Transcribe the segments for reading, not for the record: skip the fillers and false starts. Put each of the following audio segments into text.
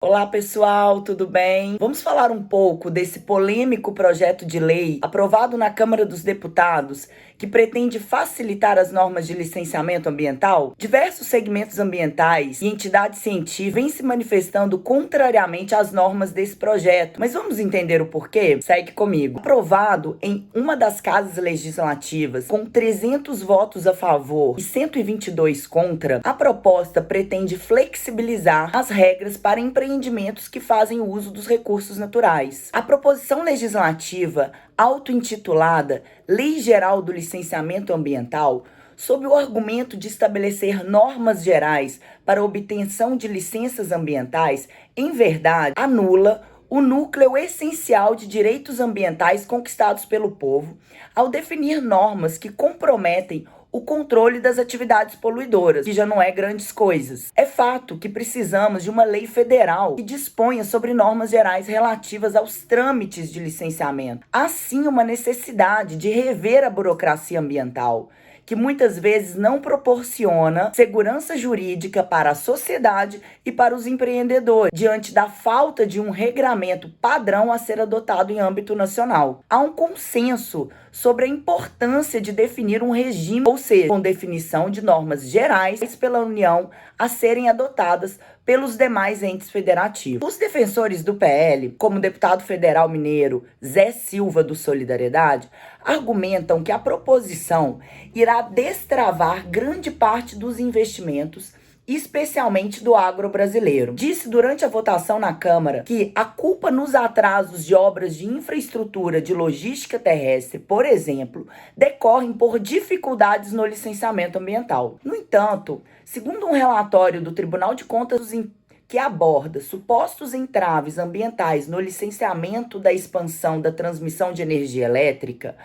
Olá, pessoal, tudo bem? Vamos falar um pouco desse polêmico projeto de lei aprovado na Câmara dos Deputados, que pretende facilitar as normas de licenciamento ambiental? Diversos segmentos ambientais e entidades científicas vêm se manifestando contrariamente às normas desse projeto. Mas vamos entender o porquê? Segue comigo. Aprovado em uma das casas legislativas, com 300 votos a favor e 122 contra, a proposta pretende flexibilizar as regras para empreendimentos que fazem uso dos recursos naturais. A proposição legislativa, auto-intitulada Lei Geral do Licenciamento Ambiental, sob o argumento de estabelecer normas gerais para obtenção de licenças ambientais, em verdade, anula o núcleo essencial de direitos ambientais conquistados pelo povo, ao definir normas que comprometem o controle das atividades poluidoras, que já não é grandes coisas. É fato que precisamos de uma lei federal que disponha sobre normas gerais relativas aos trâmites de licenciamento. Há sim uma necessidade de rever a burocracia ambiental, que muitas vezes não proporciona segurança jurídica para a sociedade e para os empreendedores, diante da falta de um regramento padrão a ser adotado em âmbito nacional. Há um consenso sobre a importância de definir um regime, ou seja, com definição de normas gerais pela União a serem adotadas pelos demais entes federativos. Os defensores do PL, como o deputado federal mineiro Zé Silva do Solidariedade, argumentam que a proposição irá destravar grande parte dos investimentos, especialmente do agro brasileiro. Disse durante a votação na Câmara que a culpa nos atrasos de obras de infraestrutura de logística terrestre, por exemplo, decorrem por dificuldades no licenciamento ambiental. No entanto, segundo um relatório do Tribunal de Contas que aborda supostos entraves ambientais no licenciamento da expansão da transmissão de energia elétrica,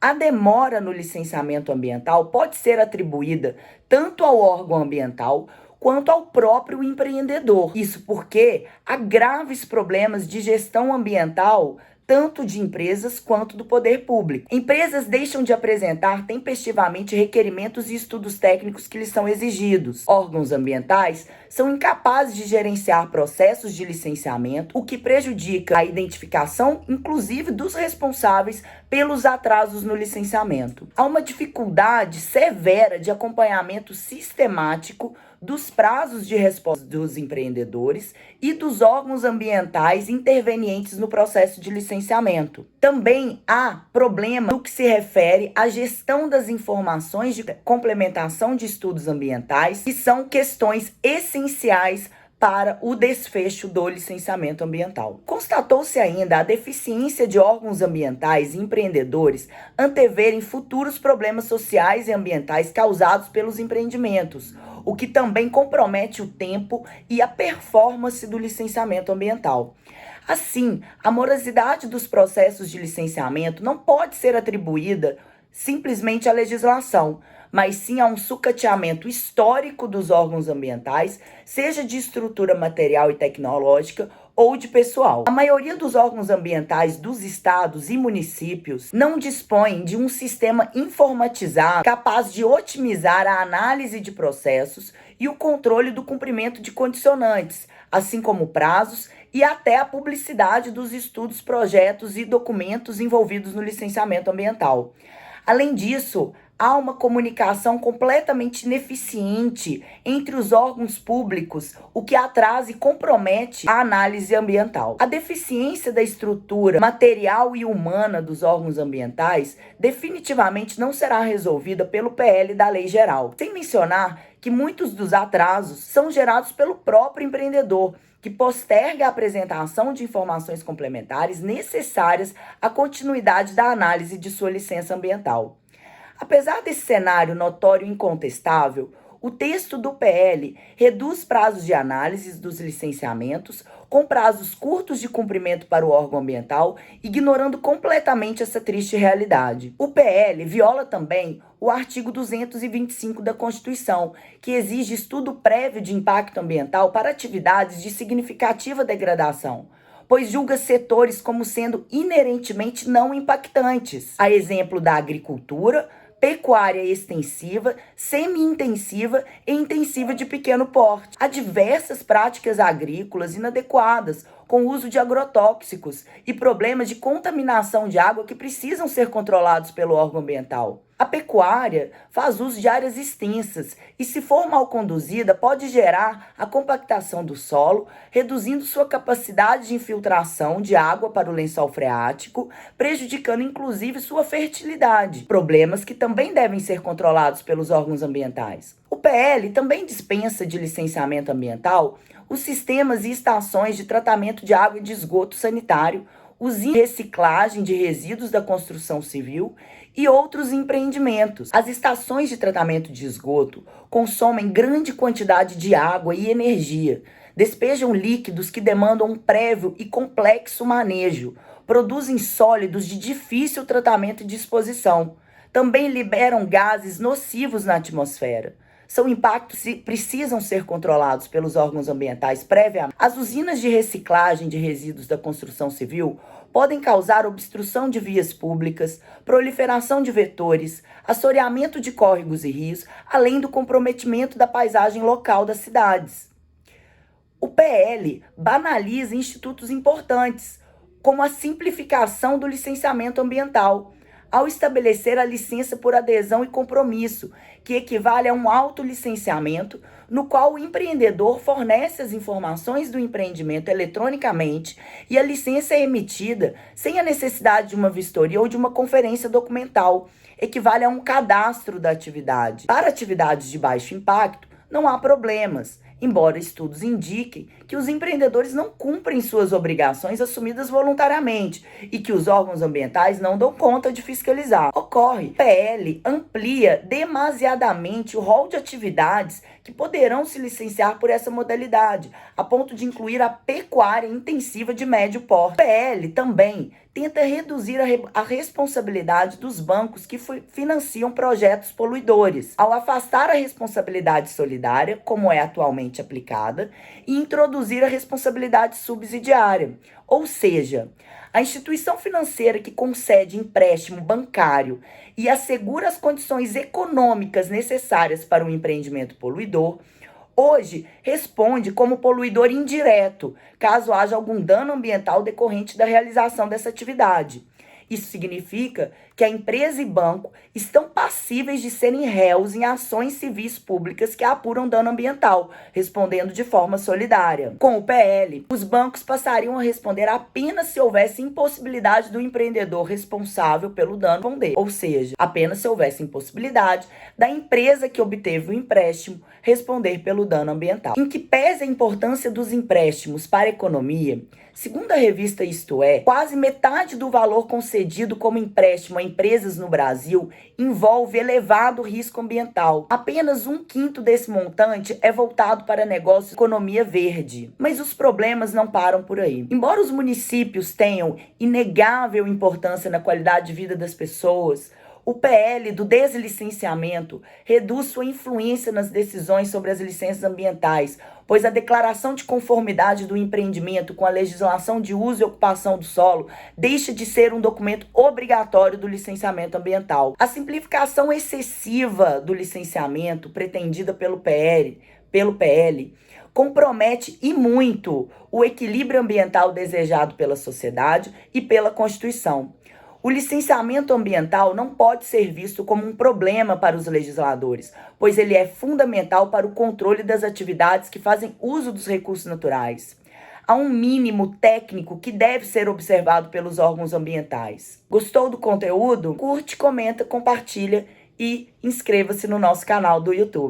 a demora no licenciamento ambiental pode ser atribuída tanto ao órgão ambiental quanto ao próprio empreendedor. Isso porque há graves problemas de gestão ambiental, tanto de empresas quanto do poder público. Empresas deixam de apresentar tempestivamente requerimentos e estudos técnicos que lhes são exigidos. Órgãos ambientais são incapazes de gerenciar processos de licenciamento, o que prejudica a identificação, inclusive, dos responsáveis pelos atrasos no licenciamento. Há uma dificuldade severa de acompanhamento sistemático dos prazos de resposta dos empreendedores e dos órgãos ambientais intervenientes no processo de licenciamento. Também há problema no que se refere à gestão das informações de complementação de estudos ambientais, que são questões essenciais para o desfecho do licenciamento ambiental. Constatou-se ainda a deficiência de órgãos ambientais e empreendedores anteverem futuros problemas sociais e ambientais causados pelos empreendimentos, o que também compromete o tempo e a performance do licenciamento ambiental. Assim, a morosidade dos processos de licenciamento não pode ser atribuída simplesmente à legislação, mas sim a um sucateamento histórico dos órgãos ambientais, seja de estrutura material e tecnológica ou de pessoal. A maioria dos órgãos ambientais dos estados e municípios não dispõe de um sistema informatizado capaz de otimizar a análise de processos e o controle do cumprimento de condicionantes, assim como prazos e até a publicidade dos estudos, projetos e documentos envolvidos no licenciamento ambiental. Além disso, há uma comunicação completamente ineficiente entre os órgãos públicos, o que atrasa e compromete a análise ambiental. A deficiência da estrutura material e humana dos órgãos ambientais definitivamente não será resolvida pelo PL da Lei Geral. Sem mencionar que muitos dos atrasos são gerados pelo próprio empreendedor, que posterga a apresentação de informações complementares necessárias à continuidade da análise de sua licença ambiental. Apesar desse cenário notório e incontestável, o texto do PL reduz prazos de análise dos licenciamentos, com prazos curtos de cumprimento para o órgão ambiental, ignorando completamente essa triste realidade. O PL viola também o artigo 225 da Constituição, que exige estudo prévio de impacto ambiental para atividades de significativa degradação, pois julga setores como sendo inerentemente não impactantes, a exemplo da agricultura, pecuária extensiva, semi-intensiva e intensiva de pequeno porte. Há diversas práticas agrícolas inadequadas, com o uso de agrotóxicos e problemas de contaminação de água que precisam ser controlados pelo órgão ambiental. A pecuária faz uso de áreas extensas e, se for mal conduzida, pode gerar a compactação do solo, reduzindo sua capacidade de infiltração de água para o lençol freático, prejudicando inclusive sua fertilidade. Problemas que também devem ser controlados pelos órgãos ambientais. O PL também dispensa de licenciamento ambiental os sistemas e estações de tratamento de água e de esgoto sanitário, usinas de reciclagem de resíduos da construção civil e outros empreendimentos. As estações de tratamento de esgoto consomem grande quantidade de água e energia, despejam líquidos que demandam um prévio e complexo manejo, produzem sólidos de difícil tratamento e disposição, também liberam gases nocivos na atmosfera. São impactos que precisam ser controlados pelos órgãos ambientais previamente. As usinas de reciclagem de resíduos da construção civil podem causar obstrução de vias públicas, proliferação de vetores, assoreamento de córregos e rios, além do comprometimento da paisagem local das cidades. O PL banaliza institutos importantes, como a simplificação do licenciamento ambiental, ao estabelecer a licença por adesão e compromisso, que equivale a um autolicenciamento, no qual o empreendedor fornece as informações do empreendimento eletronicamente e a licença é emitida sem a necessidade de uma vistoria ou de uma conferência documental, equivale a um cadastro da atividade. Para atividades de baixo impacto, não há problemas, embora estudos indiquem que os empreendedores não cumprem suas obrigações assumidas voluntariamente e que os órgãos ambientais não dão conta de fiscalizar. Ocorre, o PL amplia demasiadamente o rol de atividades que poderão se licenciar por essa modalidade, a ponto de incluir a pecuária intensiva de médio porte. O PL também tenta reduzir a responsabilidade dos bancos que financiam projetos poluidores, ao afastar a responsabilidade solidária, como é atualmente aplicada, e introduzir a responsabilidade subsidiária. Ou seja, a instituição financeira que concede empréstimo bancário e assegura as condições econômicas necessárias para um empreendimento poluidor, hoje responde como poluidor indireto, caso haja algum dano ambiental decorrente da realização dessa atividade. Isso significa que a empresa e banco estão passíveis de serem réus em ações civis públicas que apuram dano ambiental, respondendo de forma solidária. Com o PL, os bancos passariam a responder apenas se houvesse impossibilidade do empreendedor responsável pelo dano responder, ou seja, apenas se houvesse impossibilidade da empresa que obteve o empréstimo responder pelo dano ambiental. Em que pese a importância dos empréstimos para a economia, segundo a revista Isto É, quase metade do valor concedido como empréstimo a empresas no Brasil envolve elevado risco ambiental. Apenas 1/5 desse montante é voltado para negócios de economia verde. Mas os problemas não param por aí. Embora os municípios tenham inegável importância na qualidade de vida das pessoas, o PL do deslicenciamento reduz sua influência nas decisões sobre as licenças ambientais, pois a declaração de conformidade do empreendimento com a legislação de uso e ocupação do solo deixa de ser um documento obrigatório do licenciamento ambiental. A simplificação excessiva do licenciamento pretendida pelo PL compromete e muito o equilíbrio ambiental desejado pela sociedade e pela Constituição. O licenciamento ambiental não pode ser visto como um problema para os legisladores, pois ele é fundamental para o controle das atividades que fazem uso dos recursos naturais. Há um mínimo técnico que deve ser observado pelos órgãos ambientais. Gostou do conteúdo? Curte, comenta, compartilha e inscreva-se no nosso canal do YouTube.